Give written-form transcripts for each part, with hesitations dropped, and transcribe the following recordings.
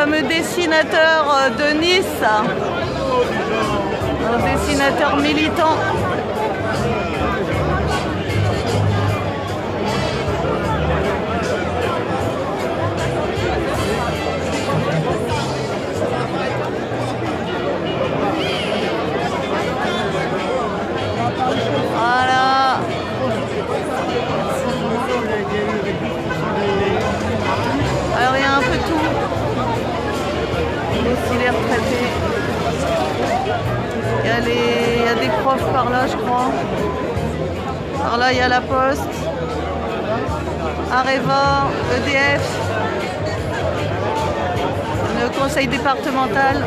fameux dessinateur de Nice, un dessinateur militant. Voilà. Alors il y a un peu tout. Aussi les retraités. Il y a des profs par là, je crois. Par là, il y a la Poste, Areva, EDF, le conseil départemental.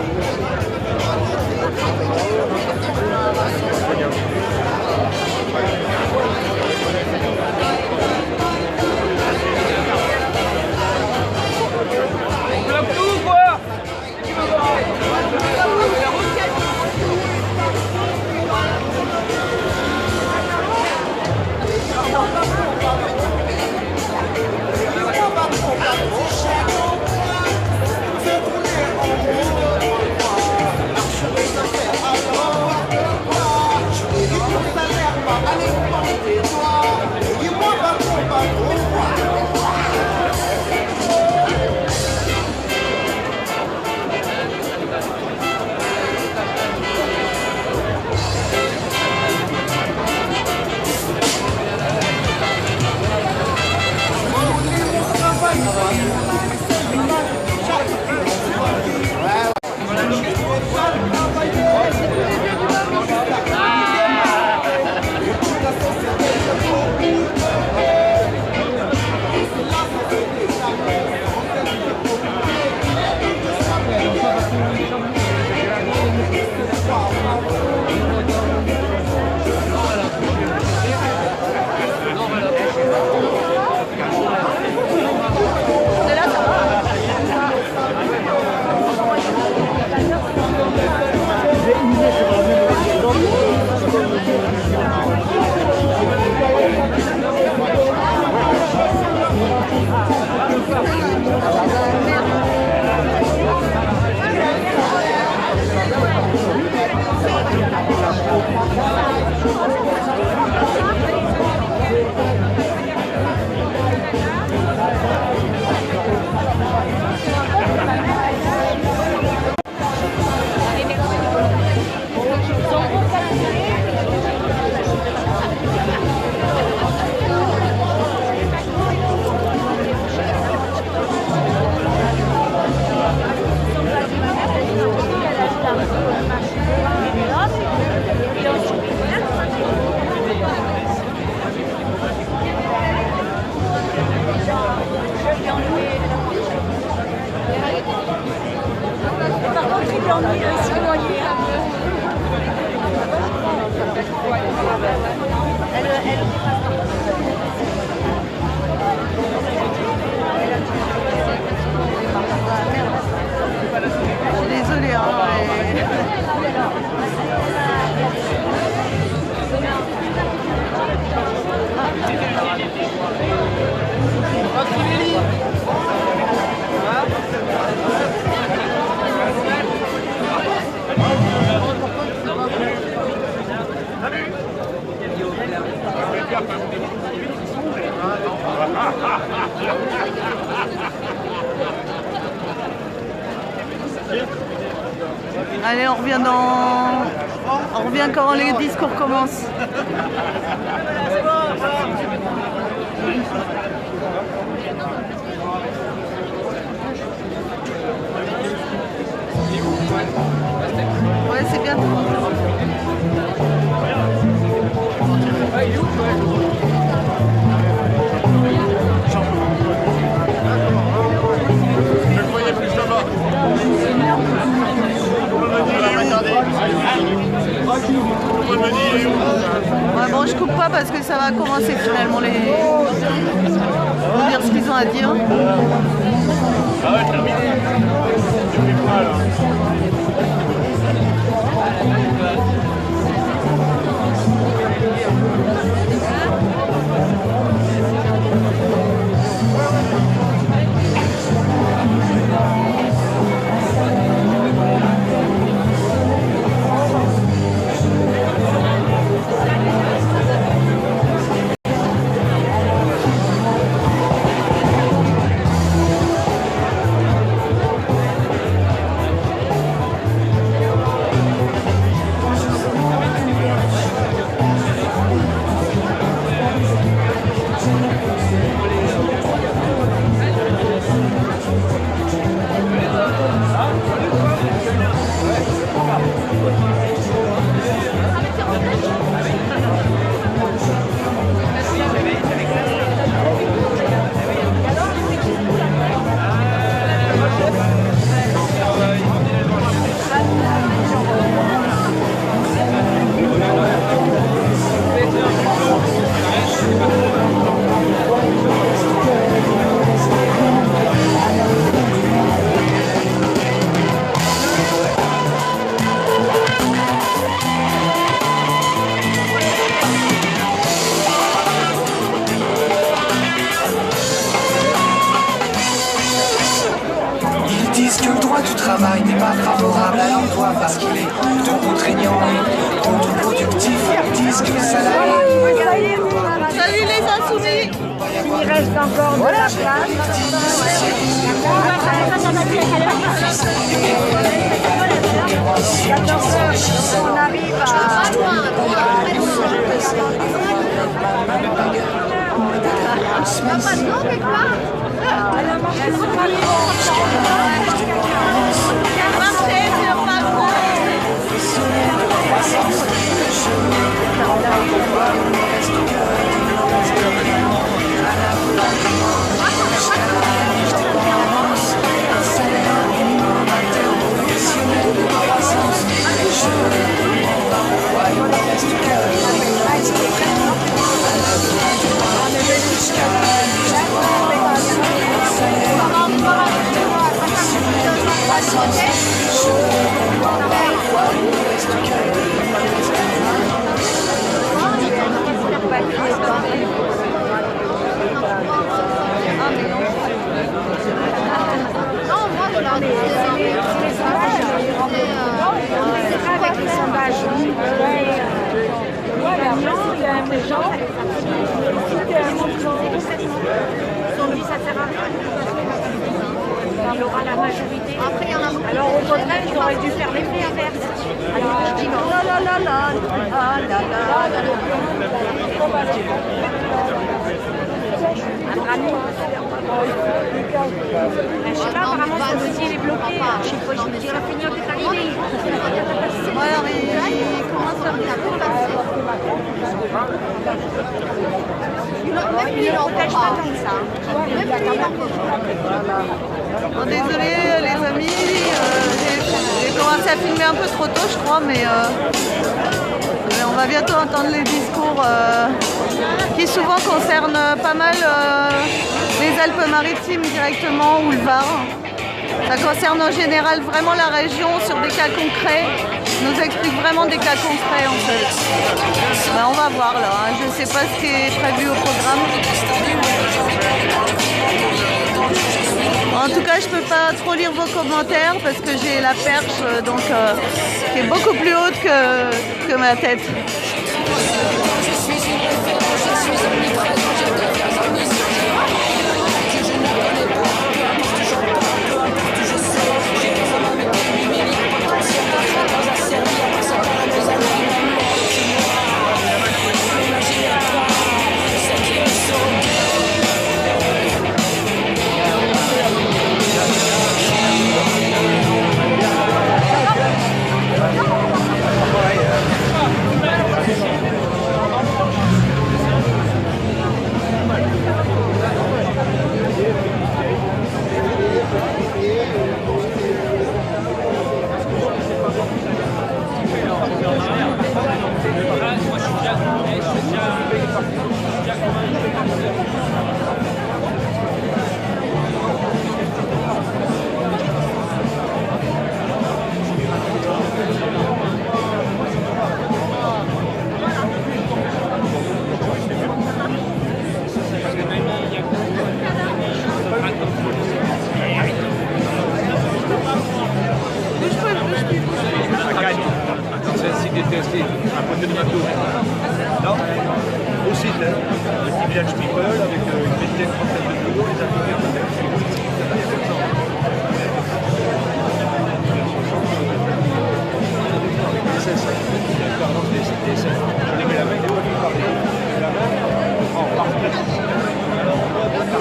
Désolée, hein, allez, on revient quand les discours commencent. Ouais, c'est bientôt. Je le voyais plus là-bas. Ouais, bon, je coupe pas parce que ça va commencer finalement les... Ils vont dire ce qu'ils ont à dire. Ah ouais, terminé. Depuis quoi alors? Que le droit du travail n'est pas favorable à l'emploi parce qu'il est trop contraignant et contre-productif. Ils disent que le salarié... Salut les insoumis! Il reste encore de la place. On arrive avec les sondages. Les gens, ça sert à rien. Il aura la majorité. Alors au contraire, il aurait dû faire l'effet inverse. Alors je dis non. Je sais pas, apparemment son dossier il est bloqué. Je sais pas, il a fini en arrivé. Ouais, mais il commence à bien passer. Il ne protège pas tant que ça. Bon, désolé les amis, j'ai commencé à filmer un peu trop tôt je crois, mais on va bientôt entendre les discours qui souvent concernent pas mal les Alpes-Maritimes directement ou le Var. Ça concerne en général vraiment la région sur des cas concrets. Nous explique vraiment des cas concrets en fait. Ben, on va voir là, hein. Je ne sais pas ce qui est prévu au programme. En tout cas, je ne peux pas trop lire vos commentaires parce que j'ai la perche donc, qui est beaucoup plus haute que ma tête. à côté de Mato. Non, au site, le petit village people avec une vingtaine, trentaine de bureaux, les appliqués à côté. Je les mets la main, il n'est pas venu parler. La main, en partie. Alors, on voit bien la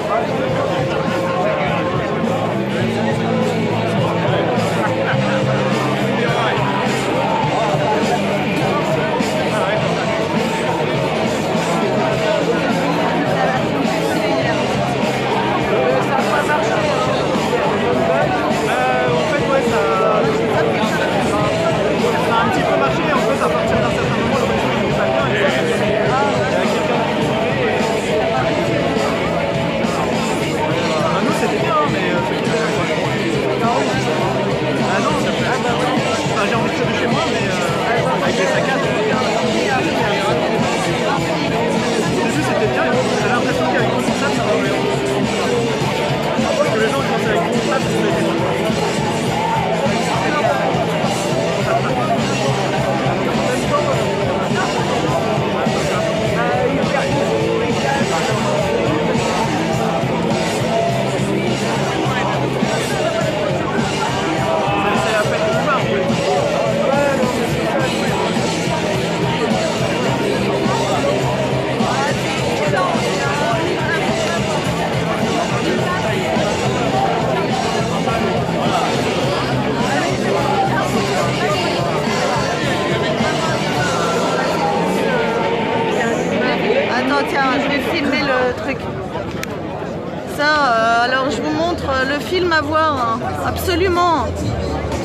le film à voir, hein. Absolument.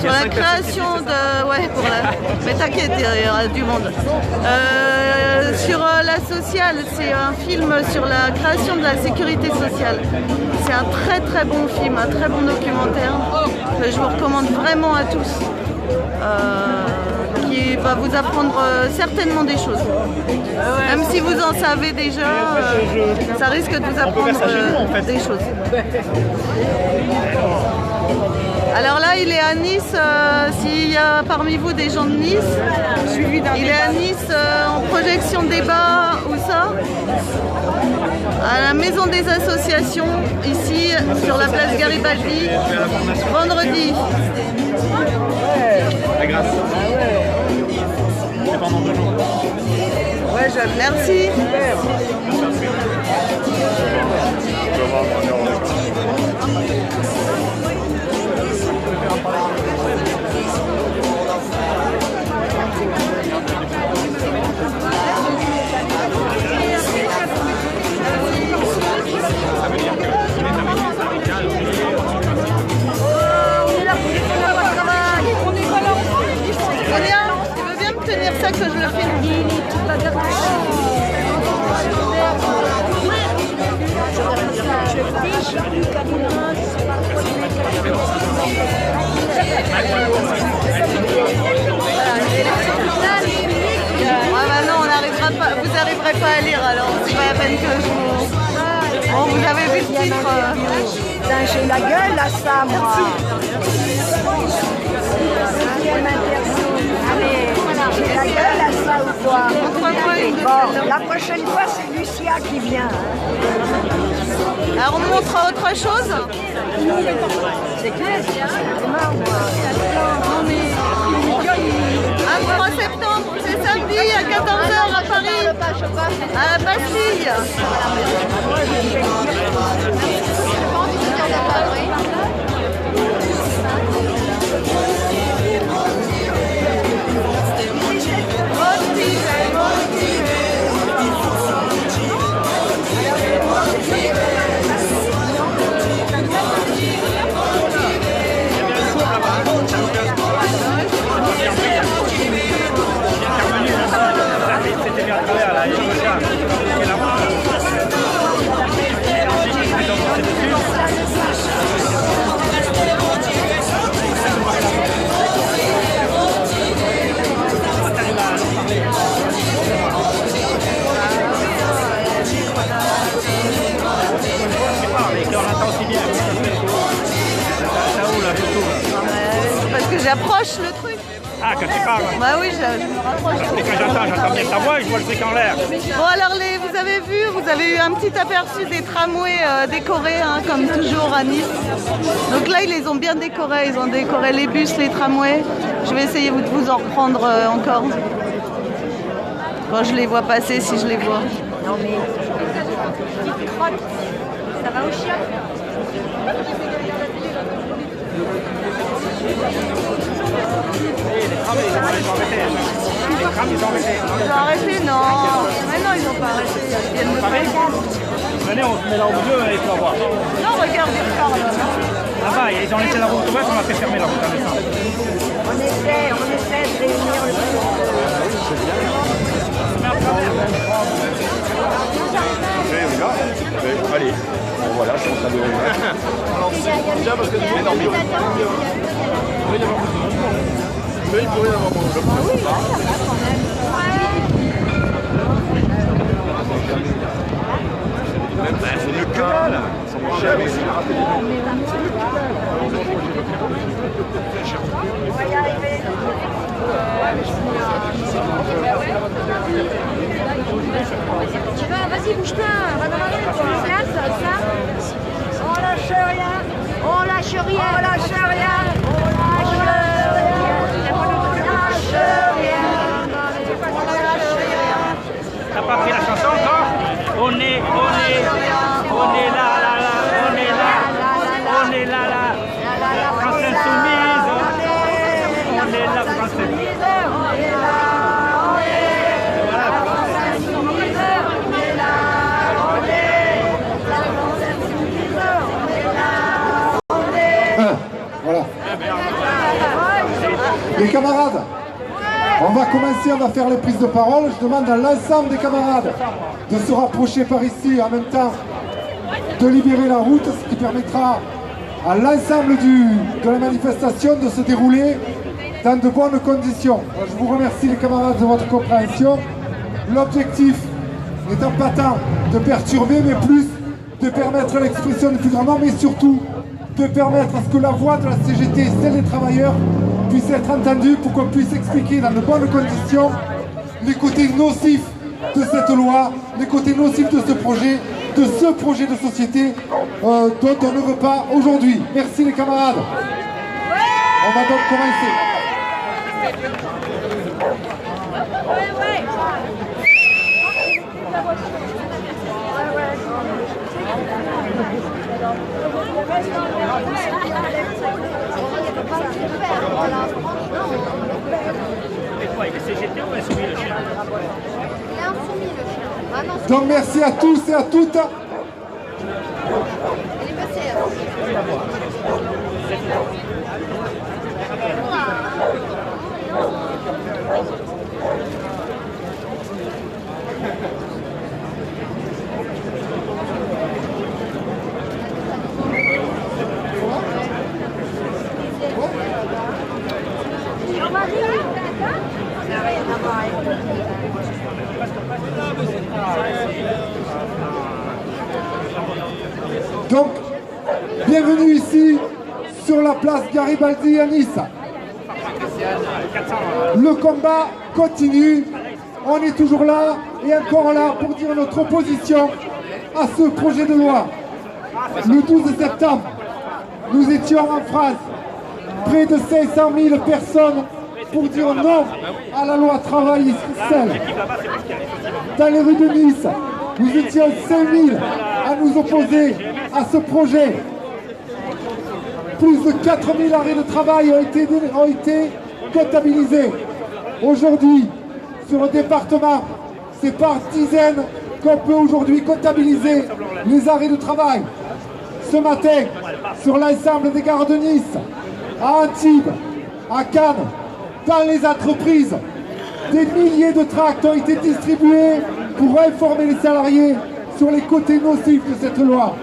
Sur la création de... Ouais, pour la... Mais t'inquiète, il y aura du monde. Sur la sociale, c'est un film sur la création de la sécurité sociale. C'est un très très bon film, un très bon documentaire que je vous recommande vraiment à tous. Qui va vous apprendre certainement des choses. Même si vous en savez déjà, ça risque de vous apprendre des choses. Alors là, il est à Nice. S'il y a parmi vous des gens de Nice, il est à Nice en projection débat. Où ça? À la Maison des Associations, ici, sur la place Garibaldi, vendredi. La grâce. C'est pendant 2 jours. Ouais, merci. Ça que je le filme. Ah non, vous n'arriverez pas à lire, alors c'est pas la peine que je vous... Bon, vous avez vu le titre. J'ai la gueule à ça, moi. J'ai la gueule à ça ou quoi? Bon, la prochaine fois, c'est Lucia qui vient. Alors, on montre autre chose? C'est clair, Le 3 septembre, c'est samedi à 14h à Paris, à la Bastille. C'était bien à travers là, il y a le chat. Parce que j'approche le truc. Ah, quand tu parles? Bah oui, je me rapproche. Et quand j'entends bien ta voix et je vois le truc en l'air. Bon alors vous avez vu, vous avez eu un petit aperçu des tramways décorés, hein, comme toujours à Nice. Donc là ils les ont bien décorés, ils ont décoré les bus, les tramways. Je vais essayer de vous en reprendre encore. Quand je les vois passer, si je les vois. Non mais, petite crotte, ça va au chien? Les trams, ils ont arrêté. Ils ont arrêté? Non. Mais non, ils n'ont pas arrêté. Ils viennent me faire. Venez, on se met là au milieu et tu vas voir. Non, regarde, ils repartent là. Là-bas, ils ont laissé la route ouverte, on a fait fermer la route en descendant. On essaie de réunir le Allez, bon, voilà, je suis en train de revenir. Déjà parce que nous, il pourrait y avoir beaucoup de monde. Mais il pourrait y avoir beaucoup de monde. Oui, ça va quand même. C'est mieux que dalle. Ils sont moins chers aussi. On va y arriver. Tu vas, vas-y, bouge-toi, va dans la rue, quoi. Ça. On lâche rien. On lâche rien. On lâche rien. On lâche rien. On lâche rien. Les camarades, on va commencer, on va faire les prises de parole. Je demande à l'ensemble des camarades de se rapprocher par ici, en même temps de libérer la route, ce qui permettra à l'ensemble de la manifestation de se dérouler dans de bonnes conditions. Je vous remercie les camarades de votre compréhension. L'objectif n'étant pas tant de perturber, mais plus de permettre l'expression du plus grand nombre, mais surtout de permettre à ce que la voix de la CGT, celle des travailleurs, puisse être entendue pour qu'on puisse expliquer dans de bonnes conditions les côtés nocifs de cette loi, les côtés nocifs de ce projet de société dont on ne veut pas aujourd'hui. Merci les camarades. On va donc commencer. Donc merci à tous et à toutes. Donc, bienvenue ici sur la place Garibaldi à Nice. Le combat continue, on est toujours là et encore là pour dire notre opposition à ce projet de loi. Le 12 septembre, nous étions en France, près de 500 000 personnes pour dire non à la loi travail XXL. Dans les rues de Nice, nous étions 5 000 à nous opposer à ce projet. Plus de 4 000 arrêts de travail ont été comptabilisés. Aujourd'hui, sur le département, c'est par dizaines qu'on peut aujourd'hui comptabiliser les arrêts de travail. Ce matin, sur l'ensemble des gares de Nice, à Antibes, à Cannes, dans les entreprises, des milliers de tracts ont été distribués pour informer les salariés sur les côtés nocifs de cette loi.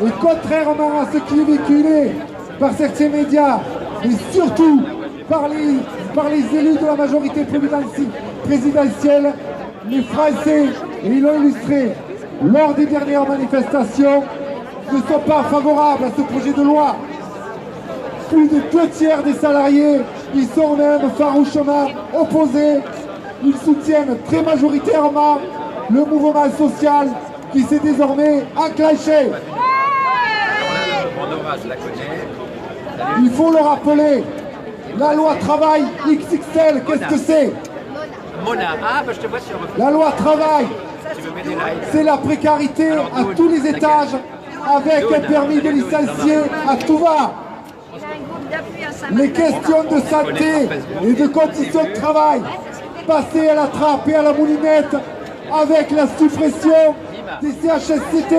Et contrairement à ce qui est véhiculé par certains médias, et surtout par les élus de la majorité présidentielle, les Français, et ils l'ont illustré lors des dernières manifestations, ne sont pas favorables à ce projet de loi. Plus de 2/3 des salariés y sont même farouchement opposés. Ils soutiennent très majoritairement le mouvement social qui s'est désormais enclenché. Il faut le rappeler, la loi travail XXL, qu'est-ce que c'est? La loi travail, c'est la précarité à tous les étages, avec un permis de licencier à tout va. Les questions de santé et de conditions de travail, passées à la trappe et à la moulinette, avec la suppression des CHSCT.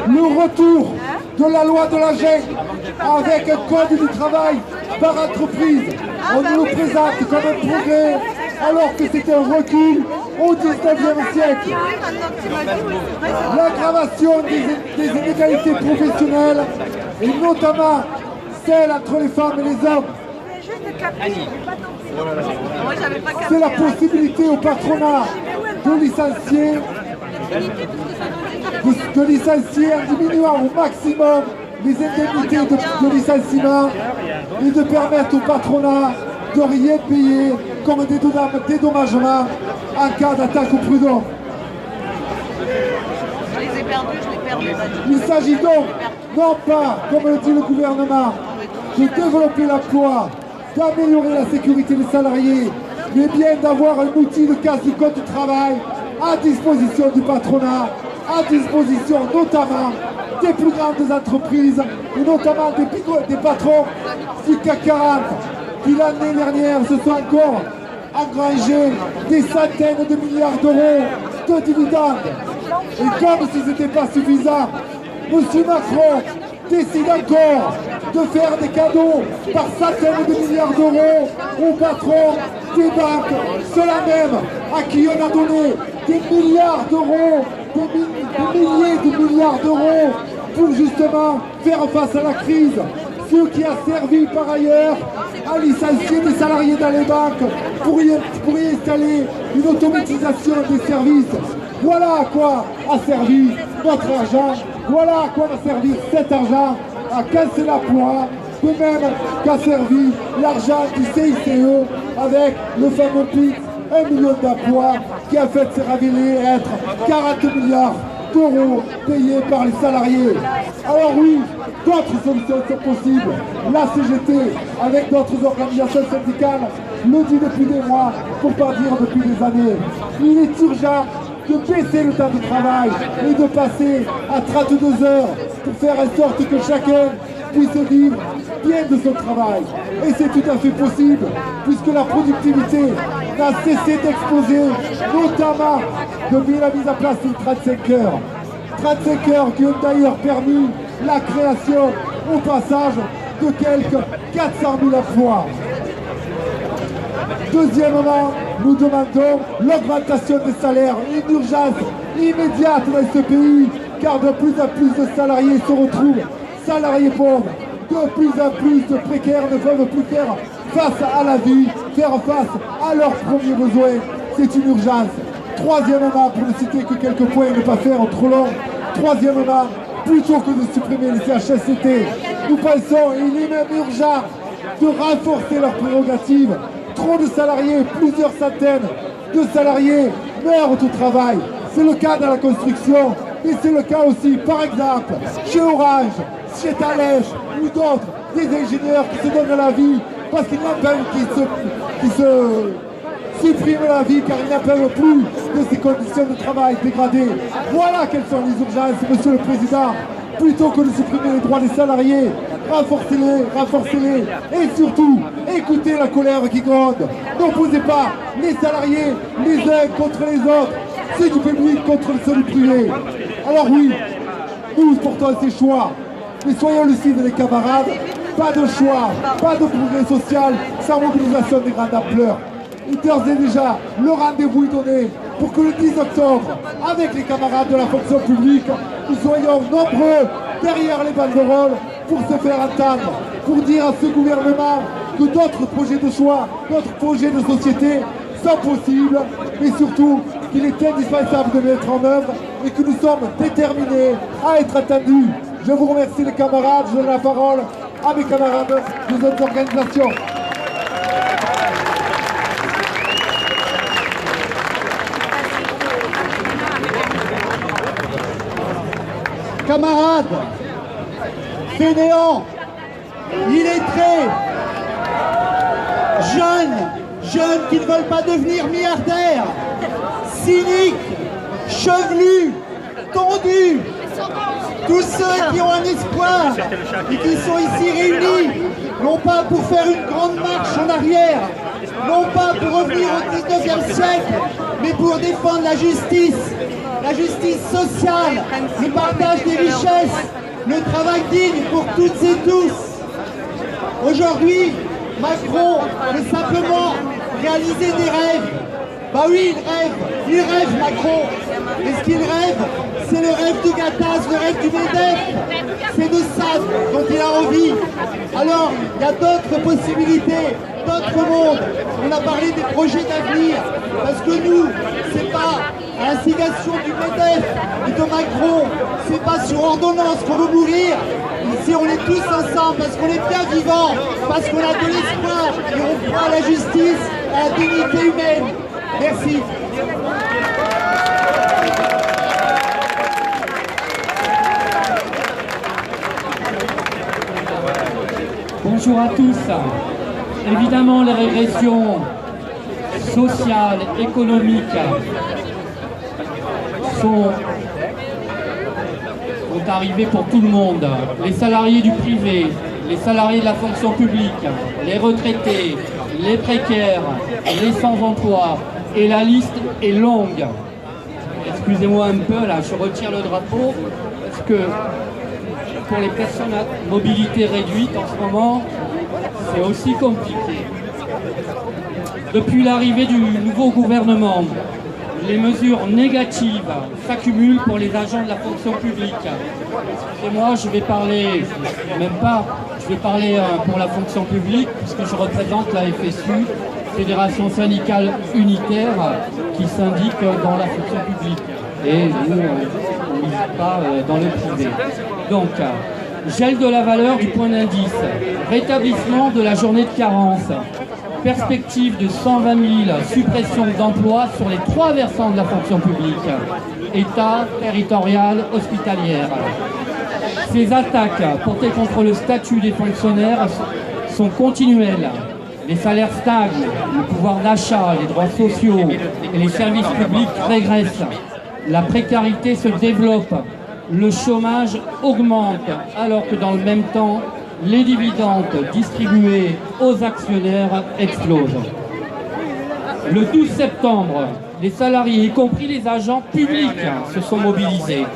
Le retour de la loi de la jungle avec un code du travail par entreprise. On nous le présente comme un progrès alors que c'est un recul au 19e siècle. L'aggravation des inégalités professionnelles et notamment celle entre les femmes et les hommes. C'est la possibilité au patronat de licencier en diminuant au maximum les indemnités de licenciement et de permettre au patronat de rien payer comme dédommagement en cas d'attaque au prud'homme. Je les ai perdus, je les perds. Il s'agit donc, non pas, comme le dit le gouvernement, de développer l'emploi, d'améliorer la sécurité des salariés, mais bien d'avoir un outil de casse du code du travail à disposition du patronat, à disposition notamment des plus grandes entreprises et notamment des patrons du CAC 40 qui l'année dernière se sont encore engrangés des centaines de milliards d'euros de dividendes. Et comme si ce n'était pas suffisant, M. Macron décide encore de faire des cadeaux par centaines de milliards d'euros aux patrons des banques, ceux-là même à qui on a donné des milliards d'euros, des milliers de milliards d'euros pour justement faire face à la crise. Ce qui a servi par ailleurs à licencier des salariés dans les banques pour y installer une automatisation des services. Voilà à quoi a servi notre argent, voilà à quoi a servi cet argent, à casser la poire, de même qu'a servi l'argent du CICE avec le fameux PIX, 1 million d'emplois qui a fait se révéler être 40 milliards d'euros payés par les salariés. Alors oui, d'autres solutions sont possibles. La CGT, avec d'autres organisations syndicales, le dit depuis des mois, pour pas dire depuis des années. Il est urgent de baisser le temps de travail et de passer à 32 heures pour faire en sorte que chacun puisse vivre bien de son travail. Et c'est tout à fait possible, puisque la productivité n'a cessé d'exploser, notamment depuis la mise en place des 35 heures. 35 heures qui ont d'ailleurs permis la création au passage de quelques 400 000 emplois. Deuxièmement, nous demandons l'augmentation des salaires, une urgence immédiate dans ce pays, car de plus en plus de salariés se retrouvent salariés pauvres. De plus en plus de précaires ne peuvent plus faire face à la vie, faire face à leurs premiers besoins. C'est une urgence. Troisièmement, pour ne citer que quelques points et ne pas faire trop long, troisièmement, plutôt que de supprimer les CHSCT, nous pensons, et il est même urgent, de renforcer leurs prérogatives. Trop de salariés, plusieurs centaines de salariés meurent au travail. C'est le cas dans la construction, mais c'est le cas aussi, par exemple, chez Orange, chez Thales ou d'autres, des ingénieurs qui se donnent la vie parce qu'ils n'en peuvent qui se suppriment la vie car ils n'en peuvent plus de ces conditions de travail dégradées. Voilà quelles sont les urgences, Monsieur le Président. Plutôt que de supprimer les droits des salariés, renforcez-les et surtout, écoutez la colère qui gronde. N'opposez pas les salariés les uns contre les autres, ceux du public contre ceux du privé. Alors oui, nous portons ces choix, mais soyons lucides les camarades, pas de choix, pas de progrès social sans mobilisation des grandes ampleurs. Et d'ores et déjà, le rendez-vous est donné pour que le 10 octobre, avec les camarades de la fonction publique, nous soyons nombreux derrière les banderoles pour se faire entendre, pour dire à ce gouvernement que d'autres projets de choix, d'autres projets de société sont possibles, mais surtout qu'il est indispensable de mettre en œuvre et que nous sommes déterminés à être attendus. Je vous remercie les camarades, je donne la parole à mes camarades des autres organisations. Camarades, fainéants, illettrés, jeunes qui ne veulent pas devenir milliardaires, cyniques, chevelus, tondus, tous ceux qui ont un espoir et qui sont ici réunis, non pas pour faire une grande marche en arrière, non pas pour revenir au 19e siècle, mais pour défendre la justice sociale, le partage des richesses, le travail digne pour toutes et tous. Aujourd'hui, Macron veut simplement réaliser des rêves. Bah oui, il rêve Macron. Et ce qu'il rêve, c'est le rêve du Gattaz, le rêve du MEDEF. C'est de ça dont il a envie. Alors, il y a d'autres possibilités, d'autres mondes. On a parlé des projets d'avenir, parce que nous, c'est pas à l'instigation du MEDEF et de Macron, c'est pas sur ordonnance qu'on veut mourir. Ici, on est tous ensemble parce qu'on est bien vivants, parce qu'on a de l'espoir et on croit à la justice, à la dignité humaine. Merci. Bonjour à tous. Évidemment, les régressions sociales, économiques sont arrivées pour tout le monde. Les salariés du privé, les salariés de la fonction publique, les retraités, les précaires, les sans-emploi, et la liste est longue. Excusez-moi un peu, là, je retire le drapeau, parce que pour les personnes à mobilité réduite en ce moment, c'est aussi compliqué. Depuis l'arrivée du nouveau gouvernement, les mesures négatives s'accumulent pour les agents de la fonction publique. Et moi, je vais parler, je vais parler pour la fonction publique, puisque je représente la FSU, Fédération syndicale unitaire, qui syndique dans la fonction publique. Et nous, on ne vit pas dans le privé. Donc, gel de la valeur du point d'indice, rétablissement de la journée de carence, perspective de 120 000 suppressions d'emplois sur les 3 versants de la fonction publique, État, territorial, hospitalière. Ces attaques portées contre le statut des fonctionnaires sont continuelles. Les salaires stagnent, le pouvoir d'achat, les droits sociaux et les services publics régressent. La précarité se développe, le chômage augmente, alors que dans le même temps, les dividendes distribués aux actionnaires explosent. Le 12 septembre, les salariés, y compris les agents publics, se sont mobilisés.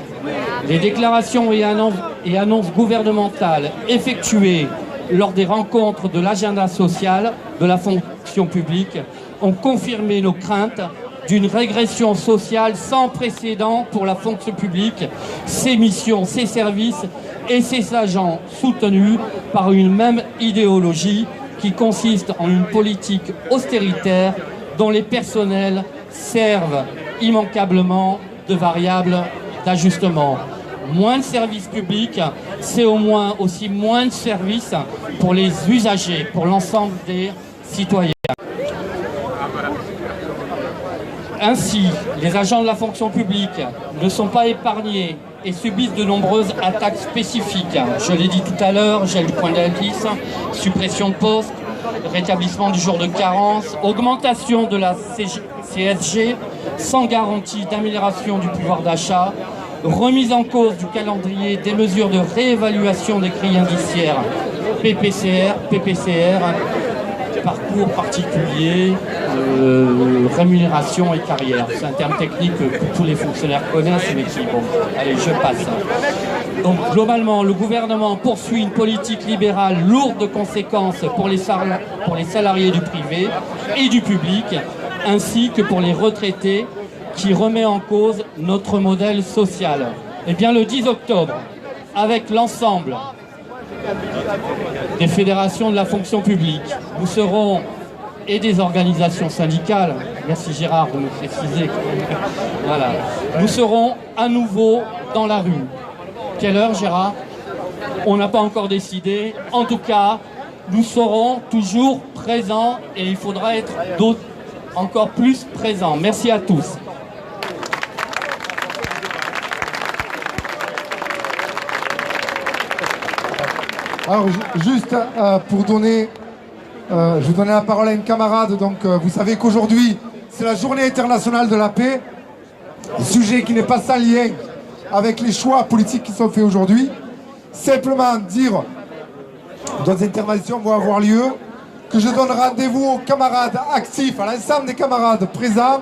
Les déclarations et annonces gouvernementales effectuées lors des rencontres de l'agenda social de la fonction publique ont confirmé nos craintes d'une régression sociale sans précédent pour la fonction publique, ses missions, ses services et ses agents soutenus par une même idéologie qui consiste en une politique austéritaire dont les personnels servent immanquablement de variable d'ajustement. Moins de services publics, c'est au moins aussi moins de services pour les usagers, pour l'ensemble des citoyens. Ainsi, les agents de la fonction publique ne sont pas épargnés et subissent de nombreuses attaques spécifiques. Je l'ai dit tout à l'heure, gel du point d'indice, suppression de postes, rétablissement du jour de carence, augmentation de la CSG sans garantie d'amélioration du pouvoir d'achat, remise en cause du calendrier des mesures de réévaluation des grilles indiciaires, PPCR, parcours particulier, rémunération et carrière. C'est un terme technique que tous les fonctionnaires connaissent, mais qui, bon, allez, je passe. Donc, globalement, le gouvernement poursuit une politique libérale lourde de conséquences pour les salariés du privé et du public, ainsi que pour les retraités, qui remet en cause notre modèle social. Eh bien, le 10 octobre, avec l'ensemble des fédérations de la fonction publique, nous serons, et des organisations syndicales, merci Gérard de nous préciser, voilà, nous serons à nouveau dans la rue. Quelle heure, Gérard? On n'a pas encore décidé. En tout cas, nous serons toujours présents et il faudra être encore plus présents. Merci à tous. Alors, juste pour donner, je vais donner la parole à une camarade. Donc, vous savez qu'aujourd'hui, c'est la journée internationale de la paix. Un sujet qui n'est pas sans lien avec les choix politiques qui sont faits aujourd'hui. Simplement dire, d'autres interventions vont avoir lieu, que je donne rendez-vous aux camarades actifs, à l'ensemble des camarades présents,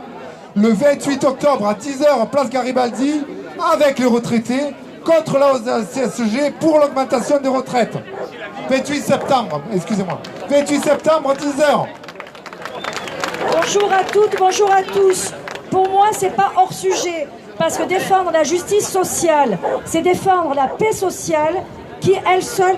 le 28 octobre à 10h, place Garibaldi, avec les retraités, contre la hausse de la CSG pour l'augmentation des retraites. 28 septembre, excusez-moi. 28 septembre, 10h. Bonjour à toutes, bonjour à tous. Pour moi, c'est pas hors sujet, parce que défendre la justice sociale, c'est défendre la paix sociale qui, elle seule,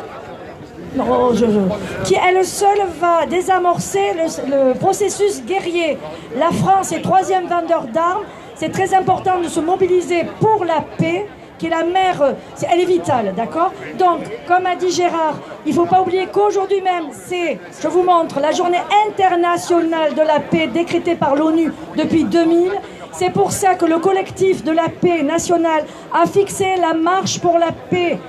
va désamorcer le processus guerrier. La France est 3e vendeur d'armes. C'est très important de se mobiliser pour la paix, qui est la mère, elle est vitale, d'accord? Donc, comme a dit Gérard, il ne faut pas oublier qu'aujourd'hui même, c'est, je vous montre, la journée internationale de la paix décrétée par l'ONU depuis 2000. C'est pour ça que le collectif de la paix nationale a fixé la marche pour la paix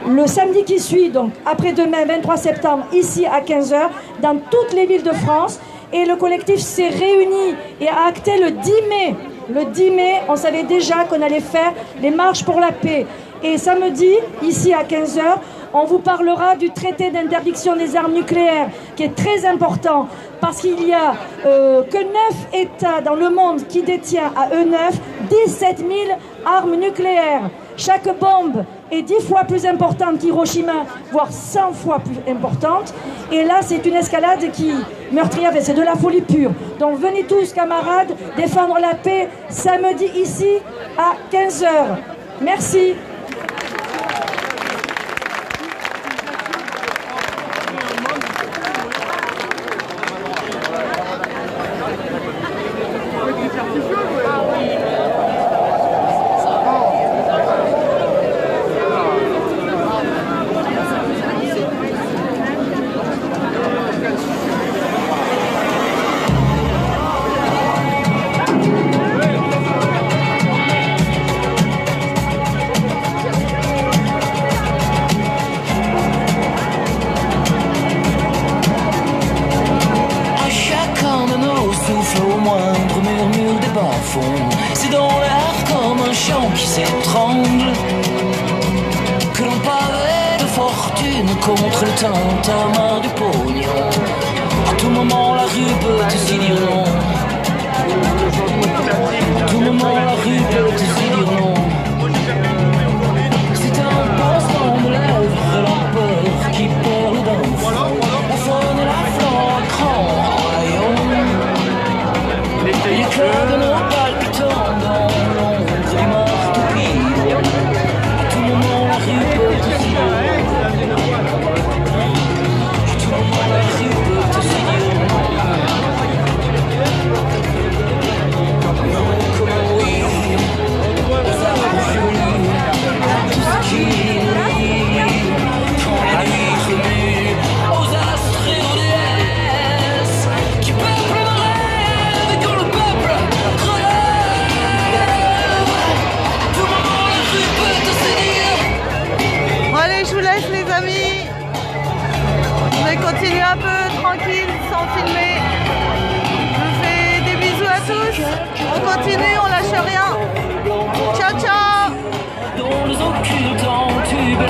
le samedi qui suit, donc après-demain, 23 septembre, ici à 15h, dans toutes les villes de France. Et le collectif s'est réuni et a acté le 10 mai. Le 10 mai, on savait déjà qu'on allait faire les marches pour la paix. Et samedi, ici à 15h, on vous parlera du traité d'interdiction des armes nucléaires, qui est très important, parce qu'il n'y a que 9 États dans le monde qui détiennent à eux 9 17 000 armes nucléaires. Chaque bombe est 10 fois plus importante qu'Hiroshima, voire 100 fois plus importante. Et là, c'est une escalade qui meurtrière, c'est de la folie pure. Donc venez tous, camarades, défendre la paix samedi ici à 15 h. Merci. C'est dans l'air comme un chant qui s'étrangle que l'on parie de fortune contre le tintamarre du pognon. À tout moment la rue peut te dire non. À tout moment la rue peut te dire non. C'est un pansement de lèvres et l'empereur qui perle d'un front. La faune et la flore à cran rayon. L'éclat de nos palpitants dans l'ombre du marteau-pilon. À tout moment la rue peut te dire non. À tout moment la rue peut te dire non. Non, comment oui, aux arbres jolis, à tout ce qui brille, quand la nuit remue, aux astres et aux déesses qui peuplent nos rêves et quand le peuple crève. À tout moment la rue peut te séduire. Bon allez, je vous laisse les amis. Je vais continuer un peu tranquille, sans filmer. Je vous fais des bisous à tous. On continue, on lâche rien. Ciao, ciao. Dans les occultes en tube et